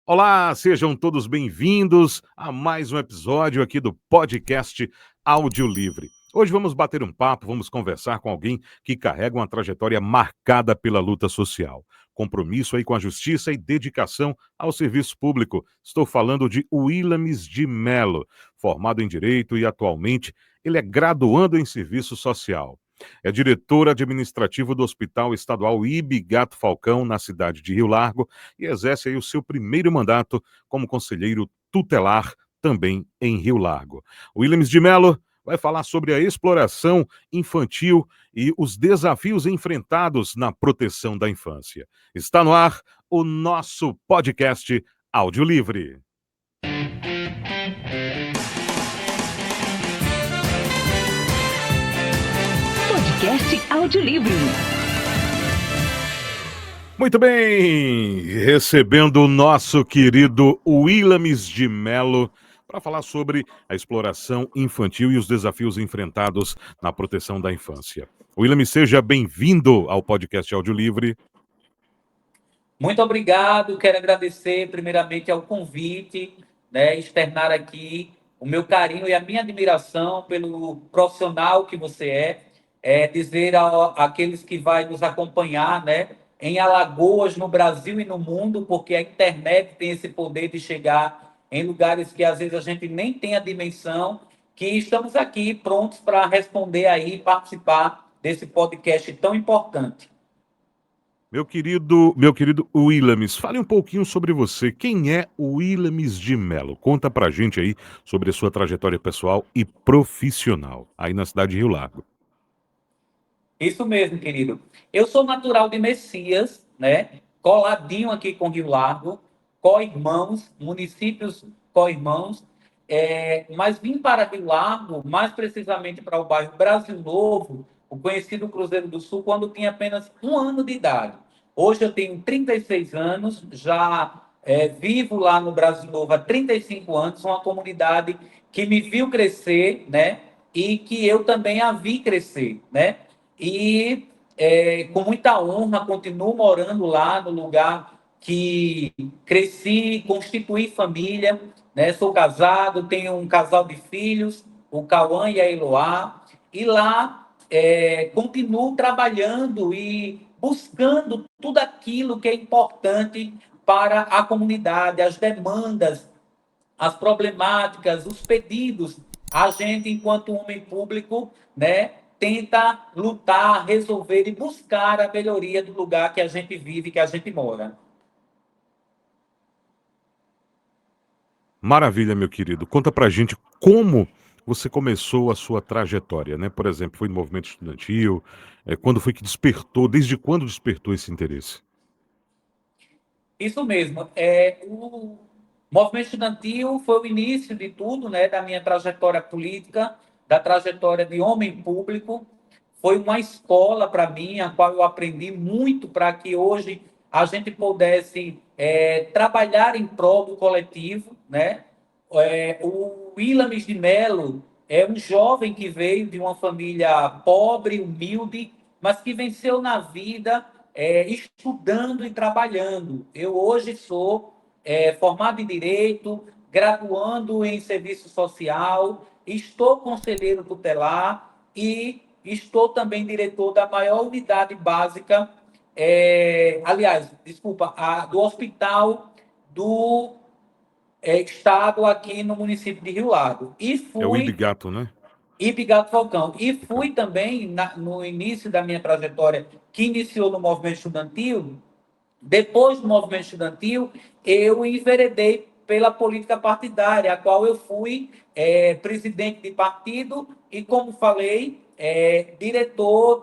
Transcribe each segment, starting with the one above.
Olá, sejam todos bem-vindos a mais um episódio aqui do podcast Áudio Livre. Hoje vamos bater um papo, vamos conversar com alguém que carrega uma trajetória marcada pela luta social, compromisso aí com a justiça e dedicação ao serviço público. Estou falando de Willames de Mello, formado em Direito e atualmente ele é graduando em Serviço Social. É diretor administrativo do Hospital Estadual Ibigato Falcão, na cidade de Rio Largo, e exerce aí o seu primeiro mandato como conselheiro tutelar também em Rio Largo. Willames de Mello vai falar sobre a exploração infantil e os desafios enfrentados na proteção da infância. Está no ar o nosso podcast Áudio Livre. Podcast Áudio Livre. Muito bem, recebendo o nosso querido Willames de Mello para falar sobre a exploração infantil e os desafios enfrentados na proteção da infância. Willames, seja bem-vindo ao podcast Áudio Livre. Muito obrigado, quero agradecer primeiramente ao convite, externar aqui o meu carinho e a minha admiração pelo profissional que você dizer àqueles que vai nos acompanhar, em Alagoas, no Brasil e no mundo, porque a internet tem esse poder de chegar em lugares que às vezes a gente nem tem a dimensão, que estamos aqui prontos para responder aí, participar desse podcast tão importante. Meu querido Willames, fale um pouquinho sobre você. Quem é o Willames de Mello? Conta pra gente aí sobre a sua trajetória pessoal e profissional, aí na cidade de Rio Largo. Isso mesmo, querido. Eu sou natural de Messias, coladinho aqui com Rio Largo, co-irmãos, municípios co-irmãos, mas vim para Rio Largo, mais precisamente para o bairro Brasil Novo, o conhecido Cruzeiro do Sul, quando tinha apenas 1 ano de idade. Hoje eu tenho 36 anos, já vivo lá no Brasil Novo há 35 anos, uma comunidade que me viu crescer, e que eu também a vi crescer, E com muita honra continuo morando lá no lugar que cresci, constituí família, Sou casado, tenho um casal de filhos, o Cauã e a Eloá, e lá continuo trabalhando e buscando tudo aquilo que é importante para a comunidade, as demandas, as problemáticas, os pedidos. A gente, enquanto homem público, tenta lutar, resolver e buscar a melhoria do lugar que a gente vive, que a gente mora. Maravilha, meu querido. Conta pra gente como você começou a sua trajetória, né? Por exemplo, foi no movimento estudantil, quando foi que despertou, desde quando despertou esse interesse? Isso mesmo. O movimento estudantil foi o início de tudo, da minha trajetória política, da trajetória de homem público. Foi uma escola para mim, a qual eu aprendi muito para que hoje a gente pudesse trabalhar em prol do coletivo, o Willames de Mello é um jovem que veio de uma família pobre, humilde, mas que venceu na vida estudando e trabalhando. Eu hoje sou formado em Direito, graduando em Serviço Social, estou conselheiro tutelar e estou também diretor da maior unidade básica, do Hospital do Estado aqui no município de Rio Largo. E É o fui Ibigato, né? Ibigato Falcão. E fui também, no início da minha trajetória, que iniciou no movimento estudantil, depois do movimento estudantil, eu enveredei pela política partidária, a qual eu fui presidente de partido e, como falei, diretor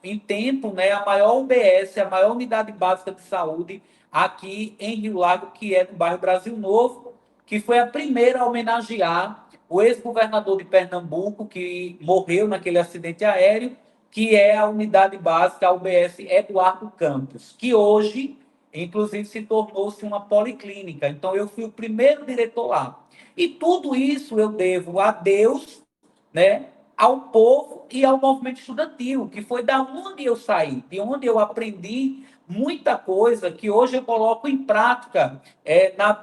em tempo, a maior UBS, a maior unidade básica de saúde aqui em Rio Largo, que é no bairro Brasil Novo, que foi a primeira a homenagear o ex-governador de Pernambuco, que morreu naquele acidente aéreo, que é a unidade básica, a UBS Eduardo Campos, que hoje, inclusive, se tornou-se uma policlínica. Então, eu fui o primeiro diretor lá. E tudo isso eu devo a Deus, ao povo e ao movimento estudantil, que foi da onde eu saí, de onde eu aprendi muita coisa que hoje eu coloco em prática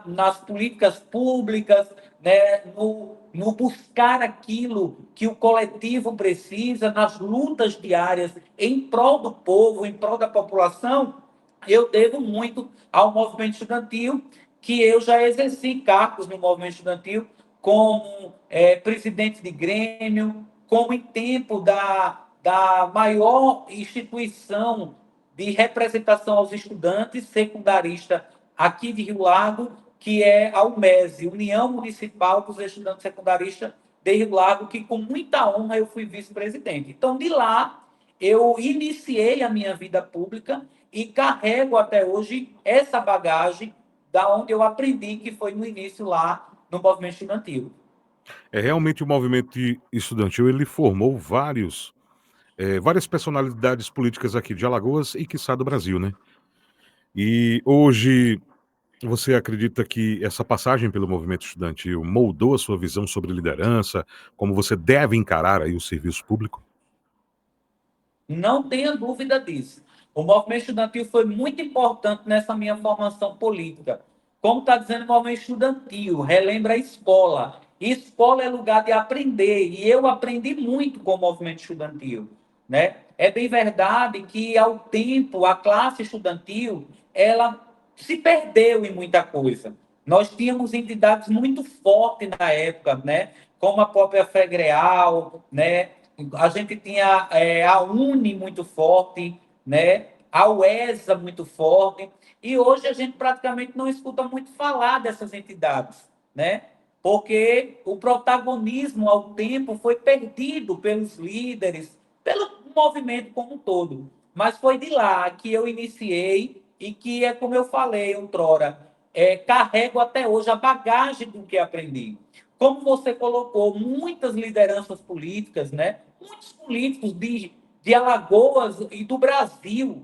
nas políticas públicas, né, no buscar aquilo que o coletivo precisa, nas lutas diárias em prol do povo, em prol da população. Eu devo muito ao movimento estudantil, que eu já exerci cargos no movimento estudantil, como presidente de grêmio, como em tempo da maior instituição de representação aos estudantes secundaristas aqui de Rio Largo, que é a UMESE, União Municipal dos Estudantes Secundaristas de Rio Largo, que com muita honra eu fui vice-presidente. Então, de lá, eu iniciei a minha vida pública e carrego até hoje essa bagagem da onde eu aprendi, que foi no início lá no movimento estudantil. Realmente o movimento estudantil, ele formou várias personalidades políticas aqui de Alagoas e quiçá do Brasil, né? E hoje você acredita que essa passagem pelo movimento estudantil moldou a sua visão sobre liderança, como você deve encarar aí o serviço público? Não tenha dúvida disso. O movimento estudantil foi muito importante nessa minha formação política. Como está dizendo o movimento estudantil, relembra a escola. Escola é lugar de aprender, e eu aprendi muito com o movimento estudantil, né? É bem verdade que, ao tempo, a classe estudantil, ela se perdeu em muita coisa. Nós tínhamos entidades muito fortes na época, né? Como a própria FEGREAL, né? A gente tinha a UNE muito forte, né? A UESA muito forte, e hoje a gente praticamente não escuta muito falar dessas entidades, né? Porque o protagonismo ao tempo foi perdido pelos líderes, pelo movimento como um todo. Mas foi de lá que eu iniciei e que é como eu falei outrora, carrego até hoje a bagagem do que aprendi. Como você colocou, muitas lideranças políticas, né? Muitos políticos de Alagoas e do Brasil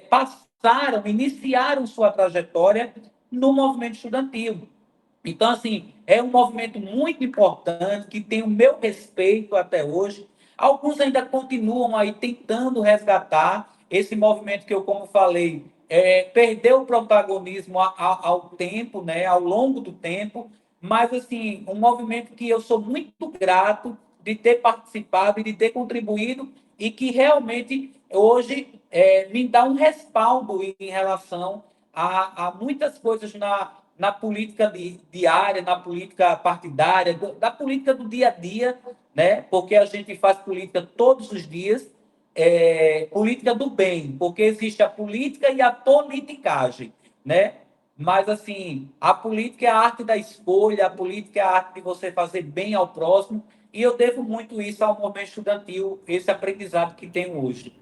passaram, iniciaram sua trajetória no movimento estudantil. Então, assim, é um movimento muito importante, que tem o meu respeito até hoje. Alguns ainda continuam aí tentando resgatar esse movimento que eu, como falei, perdeu o protagonismo ao tempo, né, ao longo do tempo, mas, assim, um movimento que eu sou muito grato de ter participado e de ter contribuído, e que realmente hoje me dá um respaldo em relação a muitas coisas na política diária, na política partidária, da política do dia a dia, né? Porque a gente faz política todos os dias, política do bem, porque existe a política e a politicagem, né? Mas, assim, a política é a arte da escolha, a política é a arte de você fazer bem ao próximo, e eu devo muito isso ao movimento estudantil, esse aprendizado que tenho hoje.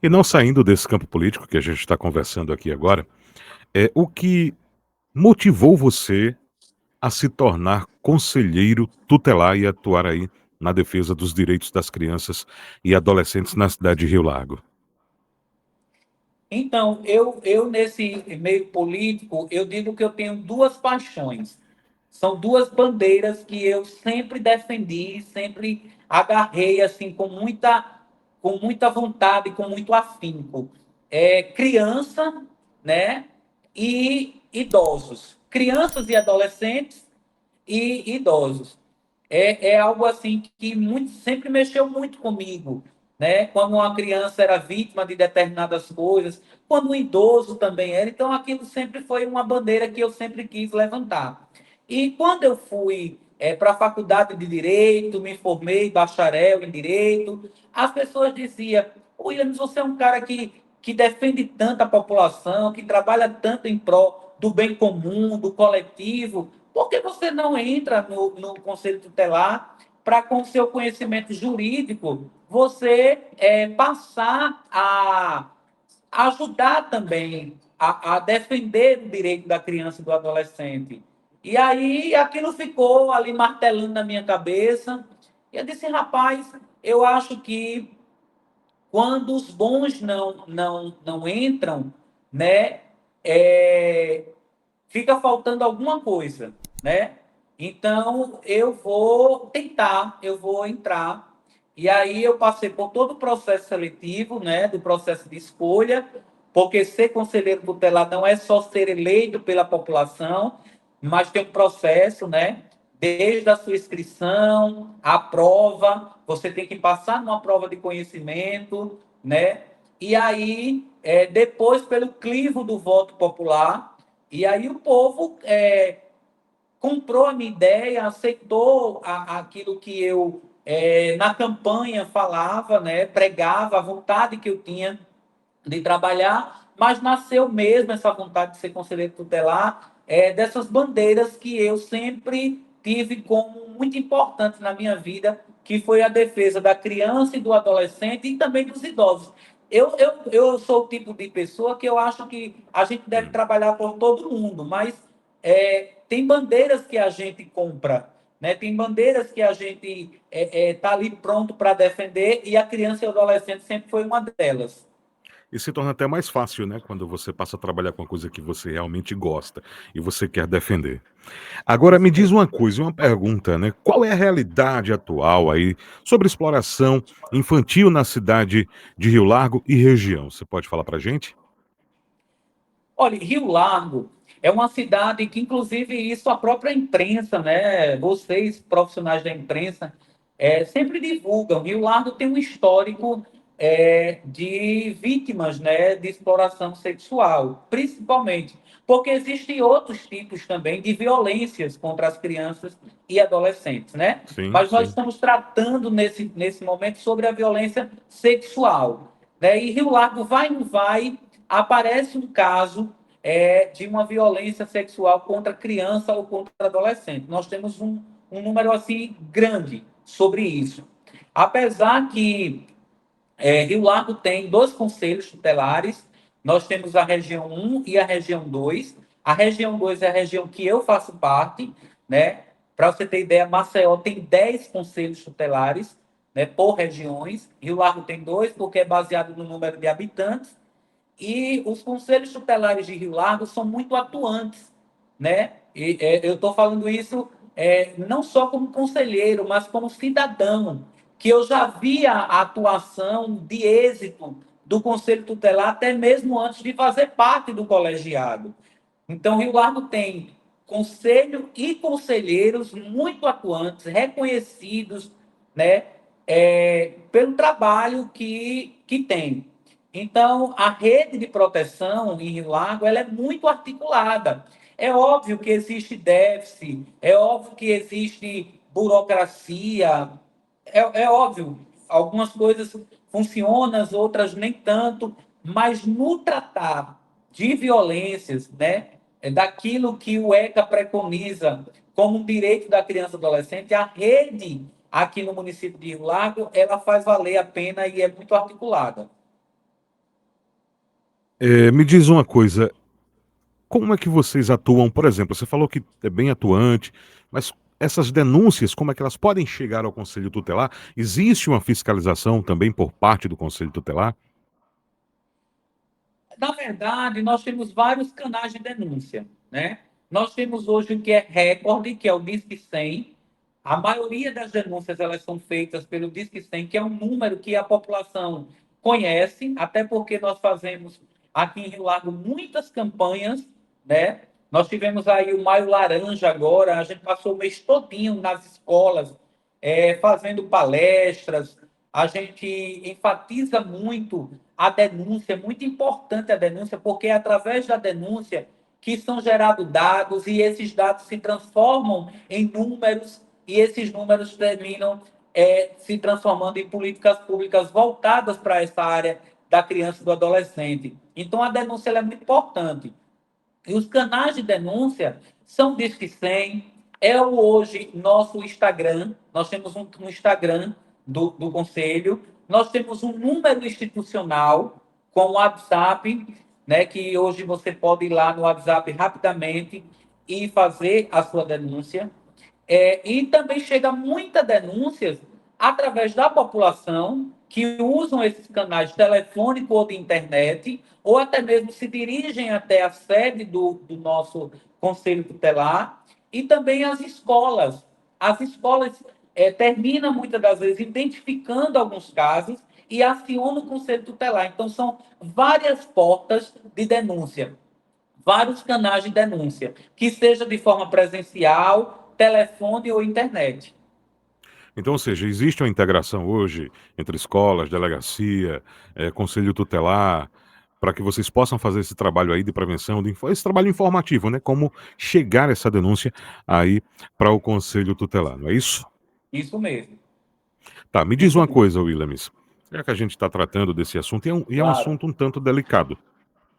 E não saindo desse campo político que a gente está conversando aqui agora, o que motivou você a se tornar conselheiro tutelar e atuar aí na defesa dos direitos das crianças e adolescentes na cidade de Rio Largo? Então, eu nesse meio político, eu digo que eu tenho duas paixões. São duas bandeiras que eu sempre defendi, sempre agarrei assim com muita vontade, com muito afinco. Criança, né? E idosos. Crianças e adolescentes e idosos. É algo assim que sempre mexeu muito comigo, né? Quando uma criança era vítima de determinadas coisas, quando um idoso também era, então aquilo sempre foi uma bandeira que eu sempre quis levantar. E quando eu fui para a faculdade de Direito, me formei bacharel em Direito, as pessoas diziam: Williams, você é um cara que defende tanto a população, que trabalha tanto em prol do bem comum, do coletivo, por que você não entra no Conselho Tutelar para, com seu conhecimento jurídico, você passar a ajudar também a defender o direito da criança e do adolescente? E aí aquilo ficou ali martelando na minha cabeça. E eu disse: rapaz, eu acho que quando os bons não entram, né, é, fica faltando alguma coisa, né? Então, eu vou tentar, eu vou entrar. E aí eu passei por todo o processo seletivo, né, do processo de escolha, porque ser conselheiro tutelar não é só ser eleito pela população, mas tem um processo, né? Desde a sua inscrição, a prova, você tem que passar numa prova de conhecimento, né? E aí, depois, pelo crivo do voto popular, e aí o povo comprou a minha ideia, aceitou aquilo que eu, na campanha, falava, né? Pregava a vontade que eu tinha de trabalhar, mas nasceu mesmo essa vontade de ser conselheiro tutelar, dessas bandeiras que eu sempre tive como muito importante na minha vida, que foi a defesa da criança e do adolescente e também dos idosos. Eu sou o tipo de pessoa que eu acho que a gente deve trabalhar por todo mundo, mas tem bandeiras que a gente compra, né? Tem bandeiras que a gente está ali pronto para defender e a criança e o adolescente sempre foi uma delas. E se torna até mais fácil, né, quando você passa a trabalhar com uma coisa que você realmente gosta e você quer defender. Agora me Isso diz mesmo. uma coisa, uma pergunta, né? Qual é a realidade atual aí sobre exploração infantil na cidade de Rio Largo e região? Você pode falar pra gente? Olha, Rio Largo é uma cidade que, inclusive, isso a própria imprensa, né? Vocês, profissionais da imprensa, sempre divulgam. Rio Largo tem um histórico de vítimas, né, de exploração sexual, principalmente, porque existem outros tipos também de violências contra as crianças e adolescentes, né? Sim, Mas nós sim. estamos tratando nesse momento sobre a violência sexual, né? E Rio Largo vai ou não vai, aparece um caso de uma violência sexual contra criança ou contra adolescente. Nós temos um número assim grande sobre isso. Apesar que Rio Largo tem dois conselhos tutelares, nós temos a região 1 e a região 2. A região 2 é a região que eu faço parte, né? Para você ter ideia, Maceió tem 10 conselhos tutelares, né, por regiões. Rio Largo tem dois, porque é baseado no número de habitantes. E os conselhos tutelares de Rio Largo são muito atuantes, né? Eu estou falando isso não só como conselheiro, mas como cidadão, que eu já via a atuação de êxito do conselho tutelar até mesmo antes de fazer parte do colegiado. Então, Rio Largo tem conselho e conselheiros muito atuantes, reconhecidos, né, pelo trabalho que tem. Então, a rede de proteção em Rio Largo ela é muito articulada. É óbvio que existe déficit, é óbvio que existe burocracia, é óbvio, algumas coisas funcionam, outras nem tanto, mas no tratar de violências, né, daquilo que o ECA preconiza como um direito da criança e adolescente, a rede aqui no município de Rio Largo, ela faz valer a pena e é muito articulada. Me diz uma coisa, como é que vocês atuam, por exemplo, você falou que é bem atuante, mas essas denúncias, como é que elas podem chegar ao conselho tutelar? Existe uma fiscalização também por parte do conselho tutelar? Na verdade, nós temos vários canais de denúncia, né? Nós temos hoje o que é recorde, que é o Disque 100. A maioria das denúncias elas são feitas pelo Disque 100, que é um número que a população conhece, até porque nós fazemos aqui em Rio Largo muitas campanhas, né? Nós tivemos aí o Maio Laranja agora, a gente passou o mês todinho nas escolas, fazendo palestras, a gente enfatiza muito a denúncia, é muito importante a denúncia, porque é através da denúncia que são gerados dados e esses dados se transformam em números e esses números terminam se transformando em políticas públicas voltadas para essa área da criança e do adolescente. Então, a denúncia ela é muito importante. E os canais de denúncia são Disque 100, é o hoje nosso Instagram, nós temos um Instagram do Conselho, nós temos um número institucional com o WhatsApp, né, que hoje você pode ir lá no WhatsApp rapidamente e fazer a sua denúncia. E também chega muitas denúncias através da população que usam esses canais telefônico ou de internet, ou até mesmo se dirigem até a sede do nosso Conselho Tutelar, e também as escolas. As escolas terminam muitas das vezes identificando alguns casos e aciona o Conselho Tutelar. Então, são várias portas de denúncia, vários canais de denúncia, que seja de forma presencial, telefone ou internet. Então, ou seja, existe uma integração hoje entre escolas, delegacia, conselho tutelar, para que vocês possam fazer esse trabalho aí de prevenção, esse trabalho informativo, né? Como chegar essa denúncia aí para o conselho tutelar, não é isso? Isso mesmo, Tá, me diz isso uma mesmo, coisa, Williams. Já que a gente está tratando desse assunto, e é um claro. assunto um tanto delicado,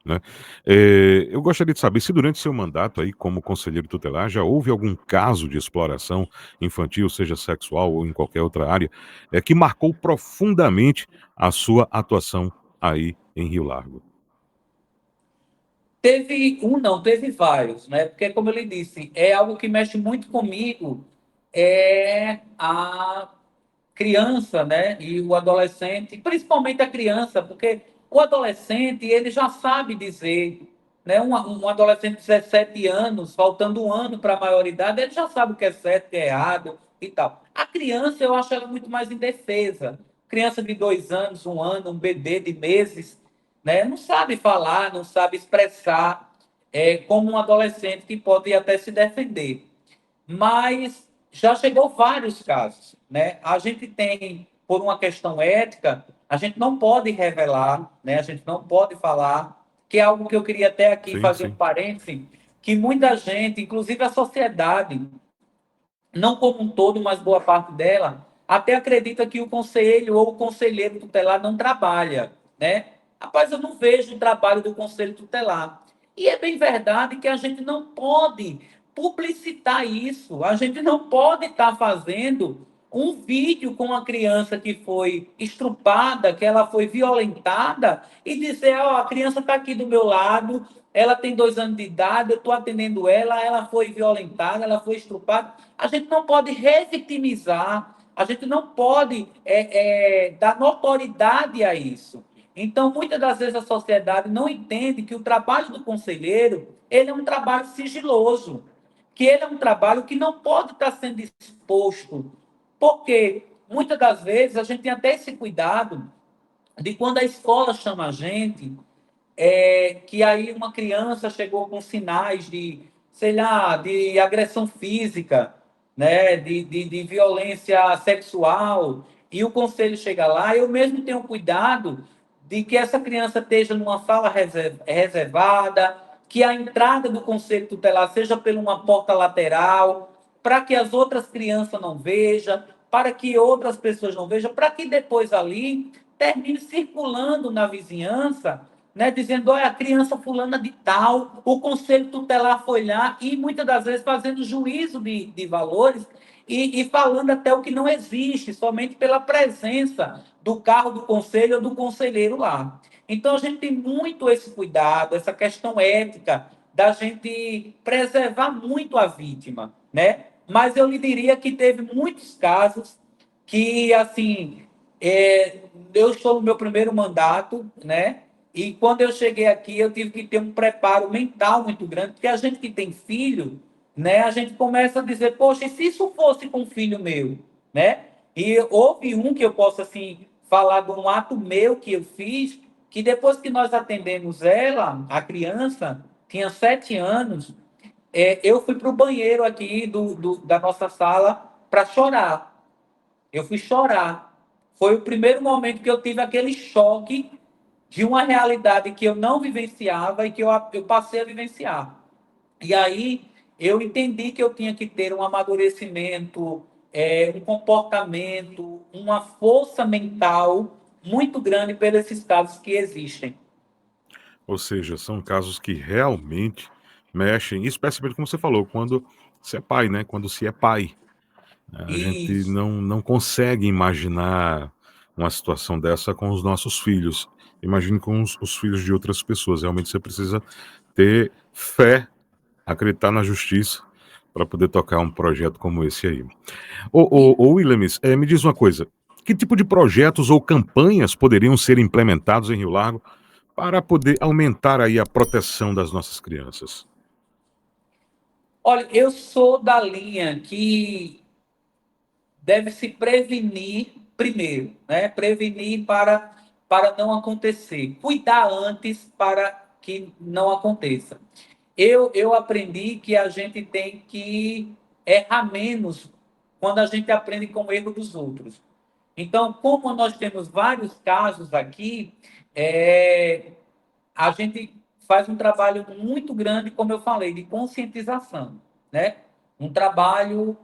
né? Eu gostaria de saber se durante seu mandato aí como conselheiro tutelar já houve algum caso de exploração infantil, seja sexual ou em qualquer outra área, que marcou profundamente a sua atuação aí em Rio Largo. Teve um, não, teve vários, né? Porque, como eu lhe disse, é algo que mexe muito comigo, é a criança, né? E o adolescente, principalmente a criança, porque o adolescente, ele já sabe dizer, né? Um adolescente de 17 anos, faltando um ano para a maioridade, ele já sabe o que é certo, o que é errado e tal. A criança, eu acho ela muito mais indefesa. Criança de 2 anos, um ano, um bebê de meses, né? Não sabe falar, não sabe expressar, como um adolescente que pode até se defender. Mas já chegou vários casos, né? A gente tem, por uma questão ética, a gente não pode revelar, né? A gente não pode falar, que é algo que eu queria até aqui Sim, fazer um sim. parêntese, que muita gente, inclusive a sociedade, não como um todo, mas boa parte dela, até acredita que o conselho ou o conselheiro tutelar não trabalha, né? Rapaz, eu não vejo o trabalho do conselho tutelar. E é bem verdade que a gente não pode publicitar isso, a gente não pode estar fazendo um vídeo com uma criança que foi estrupada, que ela foi violentada, e dizer, ó, a criança está aqui do meu lado, ela tem 2 anos de idade, eu estou atendendo ela, ela foi violentada, ela foi estrupada. A gente não pode revitimizar, a gente não pode dar notoriedade a isso. Então, muitas das vezes a sociedade não entende que o trabalho do conselheiro ele é um trabalho sigiloso, que ele é um trabalho que não pode estar sendo exposto, porque muitas das vezes a gente tem até esse cuidado de quando a escola chama a gente, que aí uma criança chegou com sinais de, sei lá, de agressão física, né, de violência sexual, e o conselho chega lá, eu mesmo tenho cuidado de que essa criança esteja numa sala reservada, que a entrada do conselho tutelar seja por uma porta lateral, para que as outras crianças não vejam, para que outras pessoas não vejam, para que depois ali termine circulando na vizinhança, né, dizendo, olha, a criança fulana de tal, o conselho tutelar foi lá, e muitas das vezes fazendo juízo de valores e falando até o que não existe, somente pela presença do carro do conselho ou do conselheiro lá. Então, a gente tem muito esse cuidado, essa questão ética, da gente preservar muito a vítima, né? Mas eu lhe diria que teve muitos casos que, assim, eu estou no meu primeiro mandato, né? E quando eu cheguei aqui, eu tive que ter um preparo mental muito grande, porque a gente que tem filho, né? A gente começa a dizer, poxa, e se isso fosse com um filho meu, né? E houve um que eu posso, assim, falar de um ato meu que eu fiz, que depois que nós atendemos ela, a criança, tinha 7 anos, eu fui para o banheiro aqui da nossa sala para chorar. Eu fui chorar. Foi o primeiro momento que eu tive aquele choque de uma realidade que eu não vivenciava e que eu passei a vivenciar. E aí eu entendi que eu tinha que ter um amadurecimento, um comportamento, uma força mental muito grande pelos esses casos que existem. Ou seja, são casos que realmente mexem, especialmente como você falou, quando você é pai, né? Quando se é pai. A gente Isso, não consegue imaginar uma situação dessa com os nossos filhos. Imagine com os filhos de outras pessoas. Realmente você precisa ter fé, acreditar na justiça para poder tocar um projeto como esse aí. Ô Williams, me diz uma coisa. Que tipo de projetos ou campanhas poderiam ser implementados em Rio Largo para poder aumentar aí a proteção das nossas crianças? olha, eu sou da linha que deve se prevenir, primeiro, né? Prevenir para não acontecer. Cuidar antes para que não aconteça. Eu aprendi que a gente tem que errar menos quando a gente aprende com o erro dos outros. Então, como nós temos vários casos aqui, a gente faz um trabalho muito grande, como eu falei, de conscientização, né? Um trabalho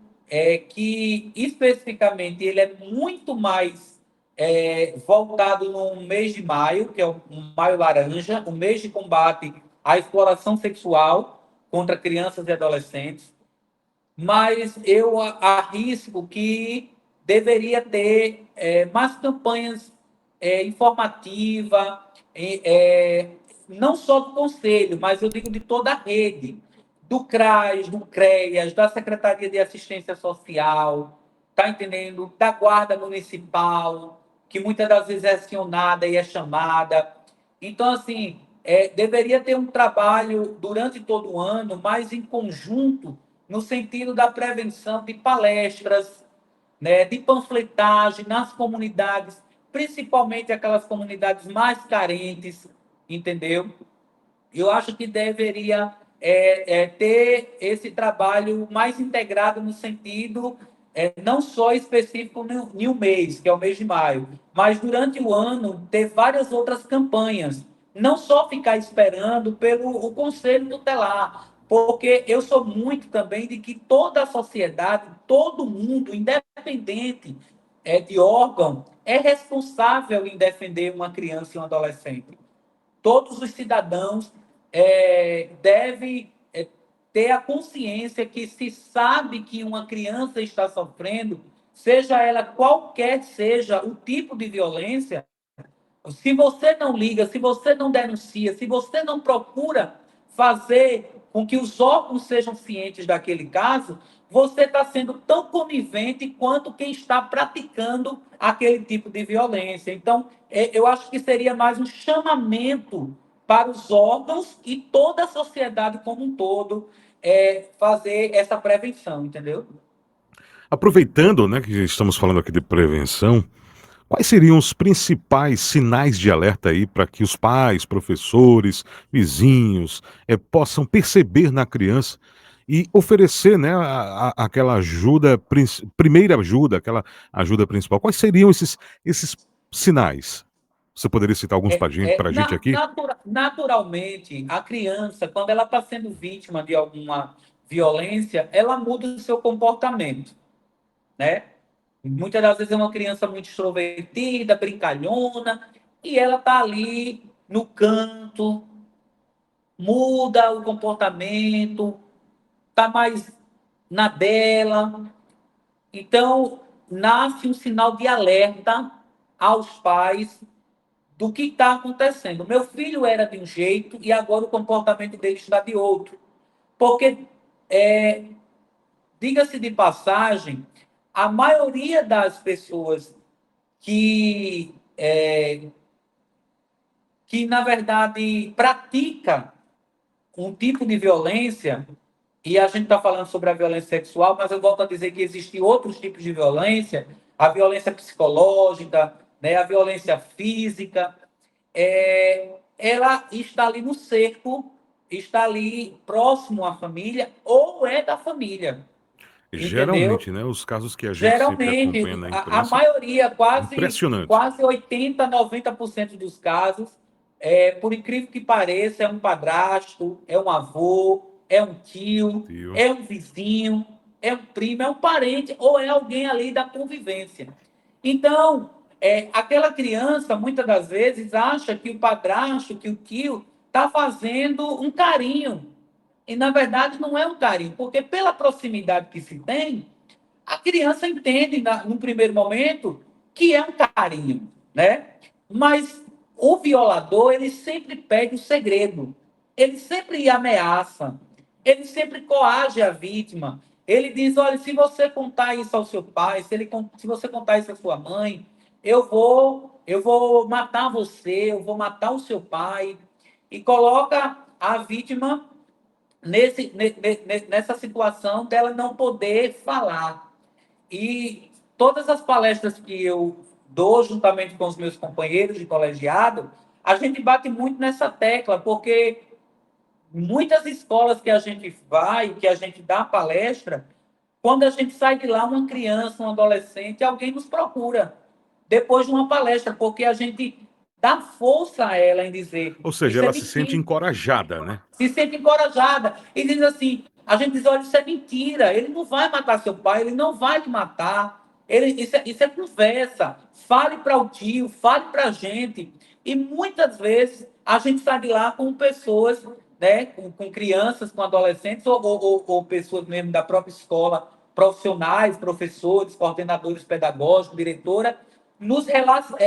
que, especificamente, ele é muito mais voltado no mês de maio, que é o Maio Laranja, o mês de combate à exploração sexual contra crianças e adolescentes, mas eu arrisco que deveria ter mais campanhas informativas, não só do Conselho, mas eu digo de toda a rede, do CRAS, do CREAS, da Secretaria de Assistência Social, tá entendendo? Da Guarda Municipal, que muitas das vezes é acionada e é chamada. Então, assim, deveria ter um trabalho durante todo o ano, mais em conjunto, no sentido da prevenção de palestras, né, de panfletagem nas comunidades, principalmente aquelas comunidades mais carentes, entendeu? Eu acho que deveria ter esse trabalho mais integrado no sentido não só específico em um mês, que é o mês de maio, mas durante o ano ter várias outras campanhas. Não só ficar esperando pelo o Conselho Tutelar, porque eu sou muito também de que toda a sociedade, todo mundo, independente de órgão, é responsável em defender uma criança e um adolescente. Todos os cidadãos devem ter a consciência que se sabe que uma criança está sofrendo, seja ela qualquer seja o tipo de violência, se você não liga, se você não denuncia, se você não procura fazer com que os órgãos sejam cientes daquele caso, você está sendo tão conivente quanto quem está praticando aquele tipo de violência. Então, eu acho que seria mais um chamamento para os órgãos e toda a sociedade como um todo fazer essa prevenção, entendeu? Aproveitando, né, que estamos falando aqui de prevenção, quais seriam os principais sinais de alerta aí para que os pais, professores, vizinhos possam perceber na criança e oferecer, né, aquela ajuda, primeira ajuda, aquela ajuda principal? Quais seriam esses sinais? Você poderia citar alguns para a gente aqui? Naturalmente, a criança, quando ela está sendo vítima de alguma violência, ela muda o seu comportamento, né? Muitas das vezes é uma criança muito extrovertida, brincalhona, e ela está ali no canto, muda o comportamento, está mais na dela. Então, nasce um sinal de alerta aos pais do que está acontecendo. Meu filho era de um jeito e agora o comportamento dele está de outro. Porque, diga-se de passagem, a maioria das pessoas que na verdade, pratica um tipo de violência, e a gente está falando sobre a violência sexual, mas eu volto a dizer que existem outros tipos de violência, a violência psicológica, né, a violência física, ela está ali no cerco, está ali próximo à família, ou é da família, entendeu? Geralmente, né, os casos que a gente sempre Geralmente, acompanha na a imprensa, maioria, impressionante. quase 80, 90% dos casos, por incrível que pareça, é um padrasto, é um avô, é um tio, Tio. é um vizinho, é um primo, é um parente, ou é alguém ali da convivência. Então, aquela criança, muitas das vezes, acha que o padrasto, que o tio, está fazendo um carinho. E, na verdade, não é um carinho, porque pela proximidade que se tem, a criança entende, no primeiro momento, que é um carinho, né? Mas o violador, ele sempre pede o segredo. Ele sempre ameaça. Ele sempre coage a vítima. Ele diz, olha, se você contar isso ao seu pai, se você contar isso à sua mãe, eu vou matar você, eu vou matar o seu pai. E coloca a vítima nessa situação dela não poder falar. E todas as palestras que eu dou juntamente com os meus companheiros de colegiado, a gente bate muito nessa tecla, porque muitas escolas que a gente vai, que a gente dá palestra, quando a gente sai de lá, uma criança, um adolescente, alguém nos procura depois de uma palestra, porque a gente dá força a ela em dizer, Ou seja, isso é ela se sente mentira, encorajada, né? se sente encorajada e diz assim, a gente diz, olha, isso é mentira, ele não vai matar seu pai, ele não vai te matar, isso é conversa, fale para o tio, fale para a gente, e muitas vezes a gente sai de lá com pessoas, né, com crianças, com adolescentes, ou pessoas mesmo da própria escola, profissionais, professores, coordenadores pedagógicos, diretora,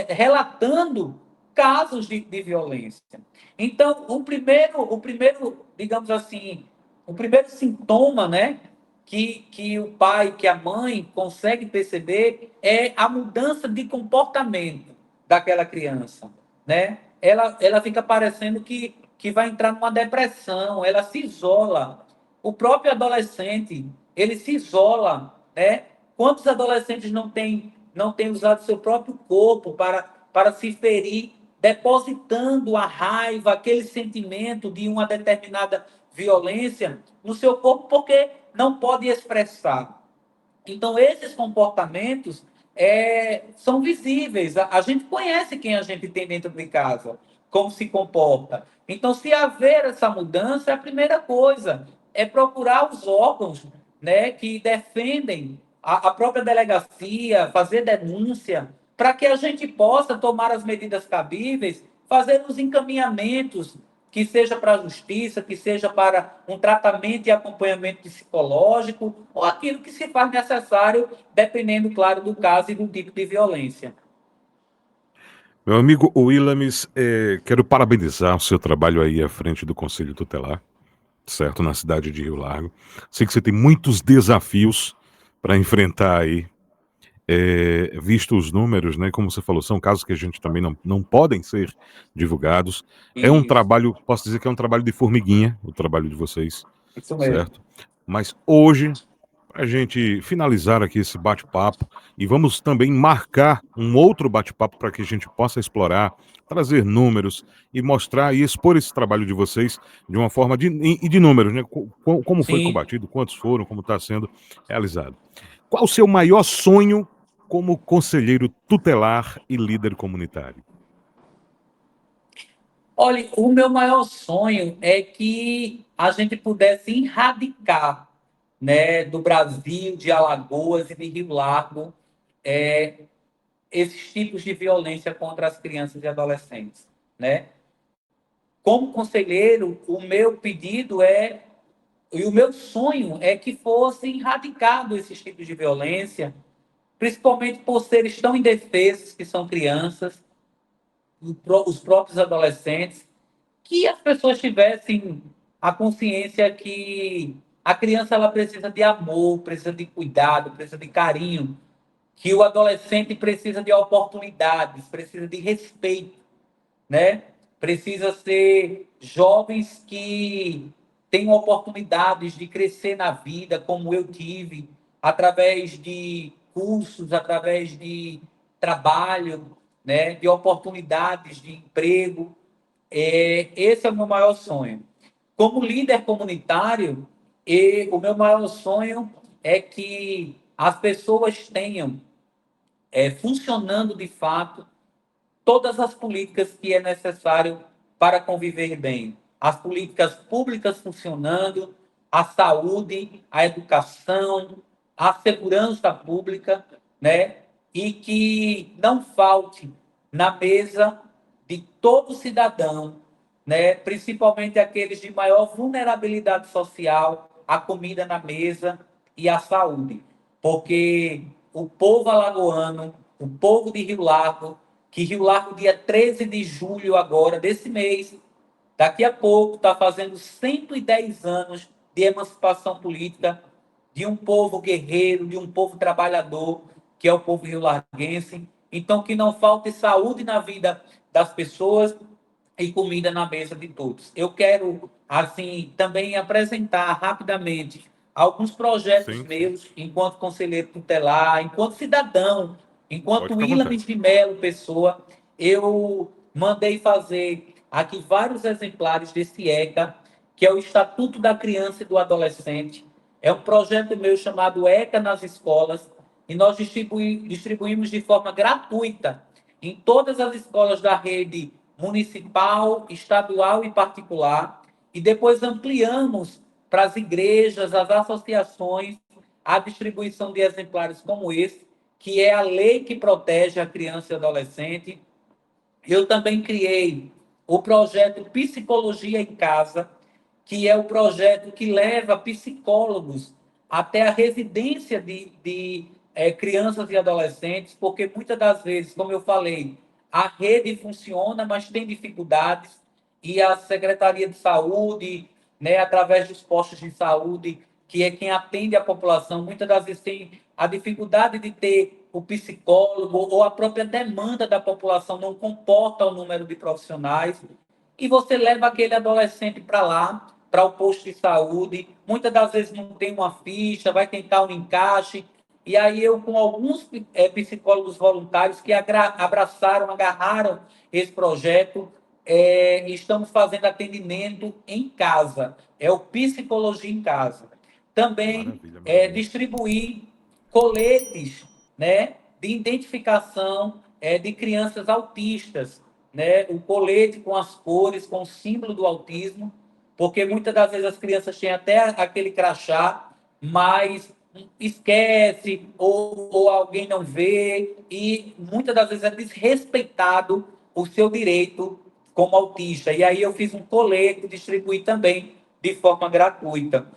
relatando casos de violência. Então, o primeiro, digamos assim, o primeiro sintoma, né, que o pai, que a mãe consegue perceber é a mudança de comportamento daquela criança, né? Ela fica parecendo que vai entrar numa depressão, ela se isola. O próprio adolescente, ele se isola, né? Quantos adolescentes não têm usado seu próprio corpo para se ferir, depositando a raiva, aquele sentimento de uma determinada violência no seu corpo, porque não pode expressar. Então, esses comportamentos são visíveis. A gente conhece quem a gente tem dentro de casa, como se comporta. Então, se haver essa mudança, a primeira coisa é procurar os órgãos, né, que defendem a própria delegacia, fazer denúncia, para que a gente possa tomar as medidas cabíveis, fazer os encaminhamentos, que seja para a justiça, que seja para um tratamento e acompanhamento psicológico, ou aquilo que se faz necessário, dependendo, claro, do caso e do tipo de violência. Meu amigo Willames, quero parabenizar o seu trabalho aí à frente do Conselho Tutelar, certo? Na cidade de Rio Largo. Sei que você tem muitos desafios para enfrentar aí, visto os números, né? Como você falou, são casos que a gente também não podem ser divulgados. É um Isso, trabalho, posso dizer que é um trabalho de formiguinha, o trabalho de vocês, isso mesmo. certo? Mas hoje, para a gente finalizar aqui esse bate-papo, e vamos também marcar um outro bate-papo para que a gente possa explorar, trazer números e mostrar e expor esse trabalho de vocês de uma forma de números, né? Como foi Sim. combatido, quantos foram, como está sendo realizado. Qual o seu maior sonho como conselheiro tutelar e líder comunitário? Olha, o meu maior sonho é que a gente pudesse erradicar, né, do Brasil, de Alagoas e de Rio Largo, é, esses tipos de violência contra as crianças e adolescentes, né? Como conselheiro, o meu pedido e o meu sonho é que fossem erradicados esses tipos de violência, principalmente por seres tão indefesos que são crianças, os próprios adolescentes, que as pessoas tivessem a consciência que a criança ela precisa de amor, precisa de cuidado, precisa de carinho, que o adolescente precisa de oportunidades, precisa de respeito, né? Precisa ser jovens que tenham oportunidades de crescer na vida, como eu tive, através de cursos, através de trabalho, né? De oportunidades de emprego. Esse é o meu maior sonho. Como líder comunitário, o meu maior sonho é que as pessoas tenham funcionando de fato todas as políticas que é necessário para conviver bem. As políticas públicas funcionando, a saúde, a educação, a segurança pública, né? E que não falte na mesa de todo cidadão, né? Principalmente aqueles de maior vulnerabilidade social, a comida na mesa e a saúde. Porque o povo alagoano, o povo de Rio Largo, que Rio Largo, dia 13 de julho agora, desse mês, daqui a pouco, está fazendo 110 anos de emancipação política de um povo guerreiro, de um povo trabalhador, que é o povo rio-larguense. Então, que não falte saúde na vida das pessoas e comida na mesa de todos. Eu quero, assim, também apresentar rapidamente alguns projetos Sim, sim. meus, enquanto conselheiro tutelar, enquanto cidadão, Pode enquanto ficar à Williams vontade. de Mello, pessoa, eu mandei fazer aqui vários exemplares desse ECA, que é o Estatuto da Criança e do Adolescente. É um projeto meu chamado ECA nas escolas, e nós distribuímos de forma gratuita em todas as escolas da rede municipal, estadual e particular, e depois ampliamos para as igrejas, as associações, a distribuição de exemplares como esse, que é a lei que protege a criança e adolescente. Eu também criei o projeto Psicologia em Casa, que é o projeto que leva psicólogos até a residência de crianças e adolescentes, porque muitas das vezes, como eu falei, a rede funciona, mas tem dificuldades, e a Secretaria de Saúde, né, através dos postos de saúde, que é quem atende a população, muitas das vezes tem a dificuldade de ter o psicólogo ou a própria demanda da população não comporta o número de profissionais, e você leva aquele adolescente para lá, para o posto de saúde, muitas das vezes não tem uma ficha, vai tentar um encaixe, e aí eu, com alguns psicólogos voluntários que abraçaram, agarraram esse projeto, estamos fazendo atendimento em casa, é o Psicologia em Casa. Também Maravilha, maravilha. distribuir coletes, né, de identificação de crianças autistas, né, o colete com as cores, com o símbolo do autismo, porque muitas das vezes as crianças têm até aquele crachá, mas esquece ou alguém não vê, e muitas das vezes é desrespeitado o seu direito como autista. E aí eu fiz um colete, distribuí também de forma gratuita.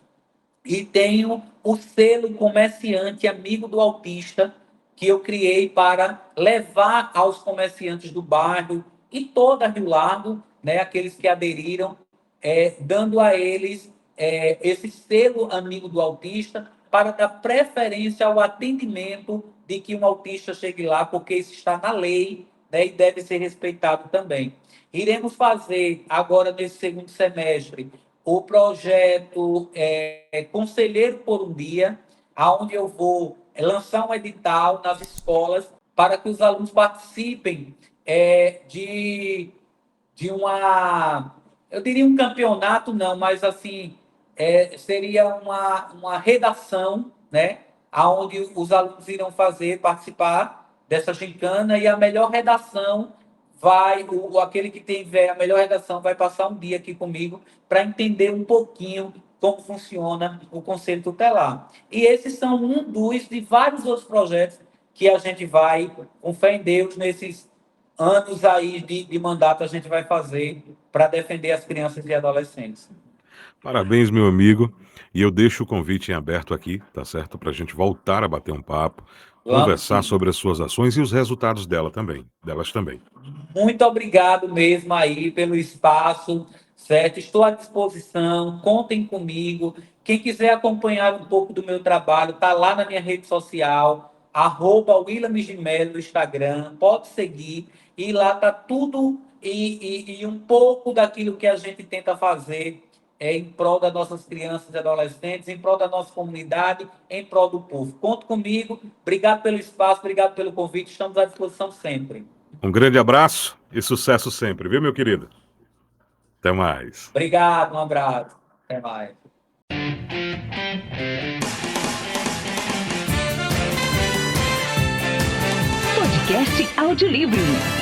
E tenho o selo comerciante amigo do autista, que eu criei para levar aos comerciantes do bairro e toda Rio Largo, né, aqueles que aderiram, dando a eles esse selo amigo do autista para dar preferência ao atendimento de que um autista chegue lá, porque isso está na lei, né, e deve ser respeitado também. Iremos fazer agora nesse segundo semestre o projeto Conselheiro por um Dia, onde eu vou lançar um edital nas escolas para que os alunos participem de uma, eu diria um campeonato, não, mas assim, seria uma redação, né, onde os alunos irão participar dessa gincana, e a melhor redação aquele que tiver a melhor redação vai passar um dia aqui comigo para entender um pouquinho como funciona o Conselho Tutelar. E esses são um dos de vários outros projetos que a gente vai, com fé em Deus, nesses anos aí de mandato, a gente vai fazer para defender as crianças e adolescentes. Parabéns, meu amigo. E eu deixo o convite em aberto aqui, tá certo? Para a gente voltar a bater um papo, Vamos conversar sim. sobre as suas ações e os resultados delas também. Muito obrigado mesmo aí pelo espaço, certo? Estou à disposição, contem comigo. Quem quiser acompanhar um pouco do meu trabalho, tá lá na minha rede social, @Williams de Mello no Instagram, pode seguir, e lá tá tudo e um pouco daquilo que a gente tenta fazer em prol das nossas crianças e adolescentes, em prol da nossa comunidade, em prol do povo. Conte comigo, obrigado pelo espaço, obrigado pelo convite, estamos à disposição sempre. Um grande abraço e sucesso sempre, viu, meu querido? Até mais. Obrigado, um abraço. Até mais. Podcast Audiolivro.